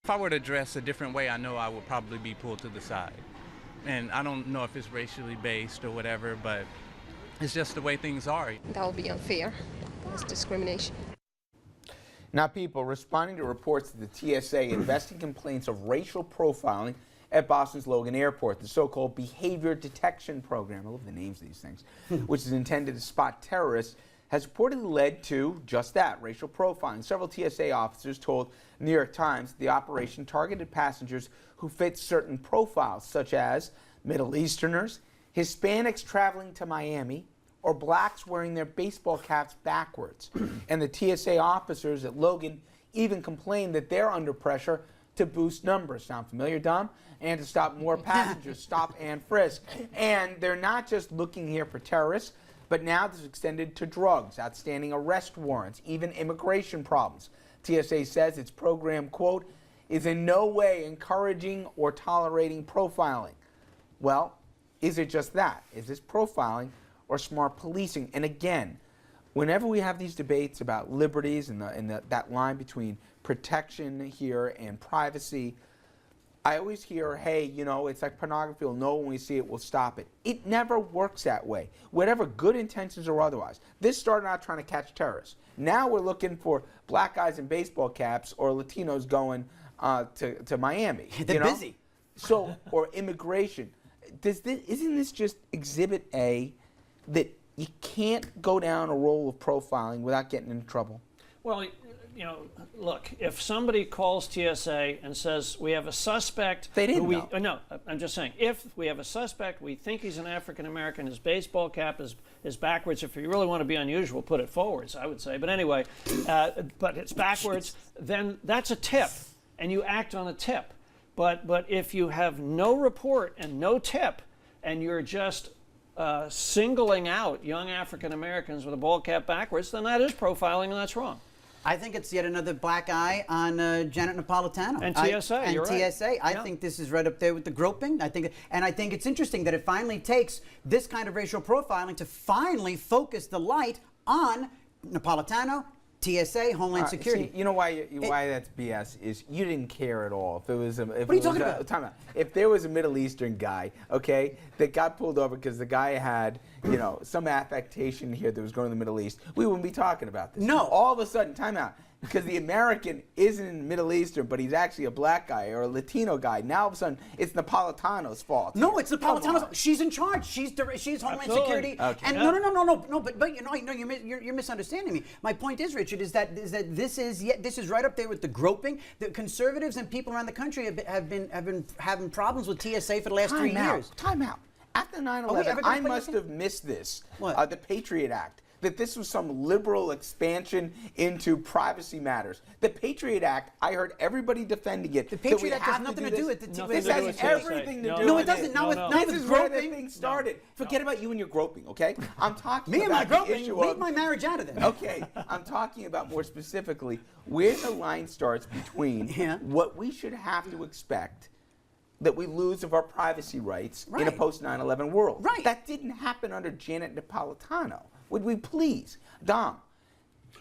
If I were to dress a different way, I know I would probably be pulled to the side. And I don't know if it's racially based or whatever, but it's just the way things are. That would be unfair. That's discrimination. Now, people responding to reports that the TSA investing complaints of racial profiling at Boston's Logan Airport, the so-called behavior detection program, I love the names of these things, which is intended to spot terrorists, has reportedly led to just that, racial profiling. Several TSA officers told New York Times the operation targeted passengers who fit certain profiles, such as Middle Easterners, Hispanics traveling to Miami, or blacks wearing their baseball caps backwards. And the TSA officers at Logan even complained that they're under pressure to boost numbers. Sound familiar, Dom? And to stop more passengers, stop and frisk. And they're not just looking here for terrorists, but now this is extended to drugs, outstanding arrest warrants, even immigration problems. TSA says its program, quote, is in no way encouraging or tolerating profiling. Well, is it just that? Is this profiling or smart policing? And again, whenever we have these debates about liberties and that line between protection here and privacy, I always hear, hey, you know, it's like pornography. We'll know when we see it, we'll stop it. It never works that way, whatever good intentions or otherwise. This started out trying to catch terrorists. Now we're looking for black guys in baseball caps or Latinos going to Miami. They're busy. So, or immigration. Isn't this just Exhibit A that you can't go down a roll of profiling without getting into trouble? Well, you know, look, if somebody calls TSA and says, we have a suspect. They didn't know. No, I'm just saying, if we have a suspect, we think he's an African-American, his baseball cap is backwards. If you really want to be unusual, put it forwards, I would say. But anyway, but it's backwards, then that's a tip, and you act on a tip. But if you have no report and no tip, and you're just singling out young African-Americans with a ball cap backwards, then that is profiling, and that's wrong. I think it's yet another black eye on Janet Napolitano. And TSA, you're right. TSA. I think this is right up there with the groping. I think it's interesting that it finally takes this kind of racial profiling to finally focus the light on Napolitano, TSA, Homeland Security. See, you know why that's BS is you didn't care at all. If it was what are you talking about? Time out. If there was a Middle Eastern guy, okay, that got pulled over because the guy had, you know, some affectation here that was going to the Middle East, we wouldn't be talking about this. No. All of a sudden, time out. Because the American isn't Middle Eastern, but he's actually a black guy or a Latino guy. Now all of a sudden, it's Napolitano's fault. No, it's Napolitano's. She's in charge. She's Homeland Security. Okay. And no. But you're misunderstanding me. My point is, Richard, is that this is right up there with the groping. The conservatives and people around the country have been having problems with TSA for the last 3 years. Time out. After 9/11, I must have missed this. What? The Patriot Act. That this was some liberal expansion into privacy matters. The Patriot Act, I heard everybody defending it. The Patriot Act has nothing to do with this has everything to do with it. No, it doesn't. This is where the thing started. Forget about you and your groping, okay? I'm talking Me and my about the groping. issue Leave my marriage out of there. Okay, I'm talking about more specifically where the line starts between what we should have to expect that we lose of our privacy rights in a post 9/11 world. Right. That didn't happen under Janet Napolitano. Would we please? Dom.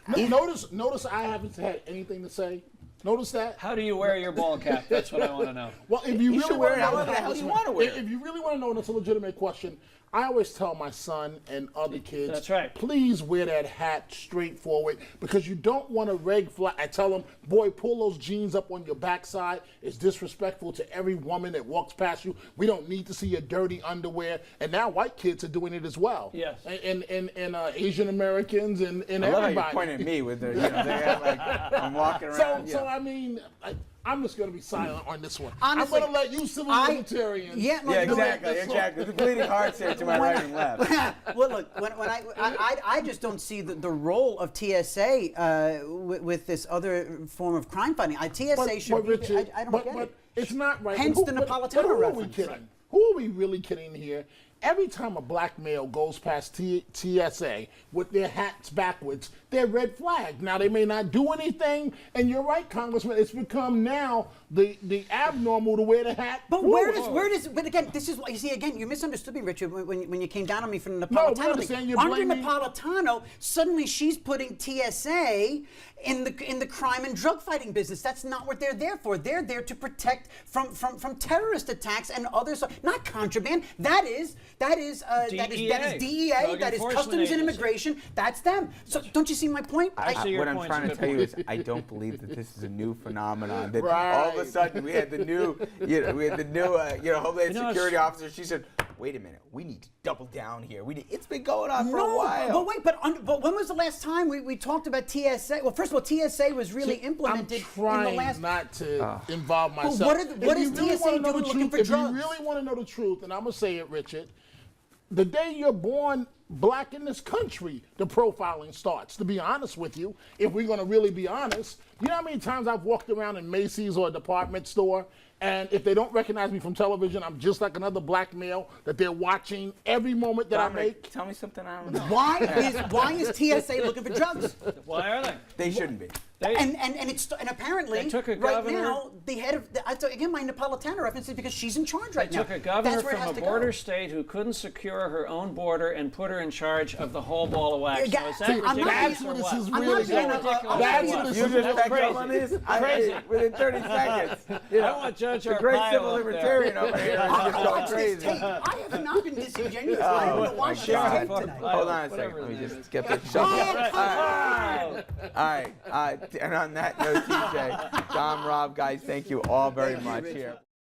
Notice I haven't had anything to say. Notice that. How do you wear your ball cap? That's what I want to know. Well, if you really wear want it to know, however the hell you want to wear it. If you really want to know, and it's a legitimate question, I always tell my son and other kids, that's right, please wear that hat straight forward because you don't want a red flag. I tell them, boy, pull those jeans up on your backside. It's disrespectful to every woman that walks past you. We don't need to see your dirty underwear. And now white kids are doing it as well. Yes. And Asian Americans and everybody. I love how you point at me with the, you know, they have like, I'm walking around. So I mean, I'm just going to be silent on this one. Honestly, I'm going to let you civil libertarians. Exactly. The bleeding hearts here to my right and left. Well, look, when I just don't see the role of TSA with this other form of crime fighting. TSA should be. Richard, I don't get it. But it's not right. Hence the Napolitano reference. Who are we really kidding here? Every time a black male goes past TSA with their hats backwards, they're red flagged. Now, they may not do anything, and you're right, Congressman, it's become now the abnormal to wear the hat. But but again, this is what you see, again, you misunderstood me, Richard, when you came down on me from the No, we Napolitano understand thing. you're Under blaming- Napolitano, suddenly she's putting TSA in the crime and drug fighting business. That's not what they're there for. They're there to protect from terrorist attacks and others, not contraband. That is DEA, Drug that is Enforcement Customs and Agency. Immigration. That's them. So don't you see my point? see your What I'm points, trying to good tell you points. is, I don't believe that this is a new phenomenon. That Right. all of a sudden we had the new, Homeland it's- Security officer. She said, "Wait a minute, we need to double down here. It's been going on for a No, while." but wait, but when was the last time we talked about TSA? Well, first of all, TSA was really implemented I'm trying in the last. not to involve myself. what is If you really TSA wanna know doing the looking truth, for if drugs? you really want to know the truth, and I'm gonna say it, Richard, the day you're born black in this country, the profiling starts. To be honest with you, if we're gonna really be honest, you know how many times I've walked around in Macy's or a department store, and if they don't recognize me from television, I'm just like another black male that they're watching every moment that I Dominic, make. tell me something I don't know. Why is TSA looking for drugs? Why are they? They shouldn't be. And apparently They took a right governor- now the head of again my Napolitano reference is because she's in charge right now. Took a governor That's where it from has a to border go. state who couldn't secure her own border and put her in charge of the whole ball of wax. Yeah, Now, is that see, I'm not ridiculous That's or what this what? is I'm really not being about. a- That's I'm what this You is just about. backed up crazy. on this? Crazy. Within 30 seconds. I want Judge The great Arpaio civil up there. libertarian over here is just going Watch this crazy. tape. I have not been disingenuous. I don't know why she's God. tape tonight. Hold on a Whatever second. Let me his name just is. get this shut up. Oh. All right. And on that note, TJ, Dom, Rob, guys, thank you all very much here.